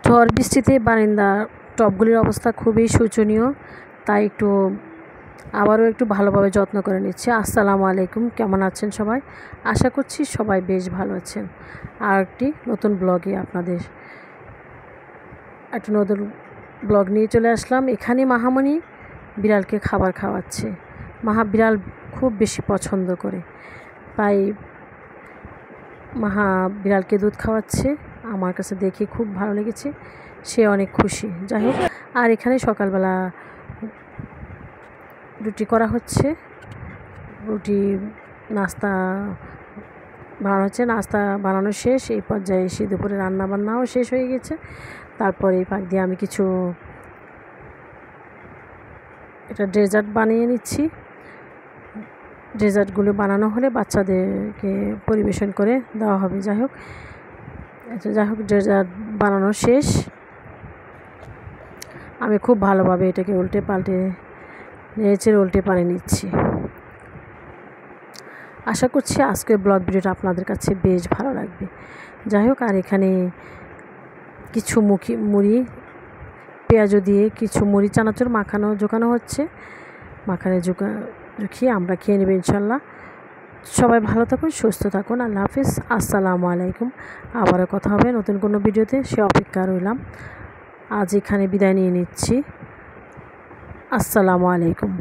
ঝড় বৃষ্টিতে বারান্দার টবগুলির অবস্থা খুবই শোচনীয়, তাই আবারও একটু ভালোভাবে যত্ন করে নিচ্ছি। আসসালামু আলাইকুম, কেমন আছেন সবাই? আশা করছি সবাই বেশ ভালো আছেন। আর একটি নতুন ব্লগে আপনাদের একটা নতুন ব্লগ নিয়ে চলে আসলাম। এখানে মাহামণি বিড়ালকে খাবার খাওয়াচ্ছে। বিড়াল খুব বেশি পছন্দ করে, তাই বিড়ালকে দুধ খাওয়াচ্ছে। আমার কাছে দেখে খুব ভালো লেগেছে, সে অনেক খুশি। যাই হোক, আর এখানে সকালবেলা রুটি করা হচ্ছে, রুটি নাস্তা বানানো হচ্ছে। নাস্তা বানানো শেষ, এই পর্যায়ে এসে দুপুরে রান্নাবান্নাও শেষ হয়ে গেছে। তারপরে এই ফাঁক দিয়ে আমি কিছু ডেজার্ট বানিয়ে নিচ্ছি। ডেজার্টগুলো বানানো হলে বাচ্চাদেরকে পরিবেশন করে দেওয়া হবে। যাই হোক, ডেজার্ট বানানো শেষ। আমি খুব ভালোভাবে এটাকে উল্টে পাল্টে উল্টে পারে নিচ্ছি। আশা করছি আজকের ব্লগ ভিডিওটা আপনাদের কাছে বেশ ভালো লাগবে। যাই হোক, আর এখানে কিছু মুড়ি পেঁয়াজু দিয়ে কিছু মুড়ি চানাচুর জোকানো হচ্ছে। জুখিয়ে আমরা খেয়ে নেব ইনশাল্লাহ। সবাই ভালো থাকুন, সুস্থ থাকুন। আল্লাহ হাফিজ, আসসালামু আলাইকুম। আবারও কথা হবে নতুন কোনো ভিডিওতে, সে অপেক্ষা রইলাম। আজ এখানে বিদায় নিয়ে নিচ্ছি। আসসালামু আলাইকুম।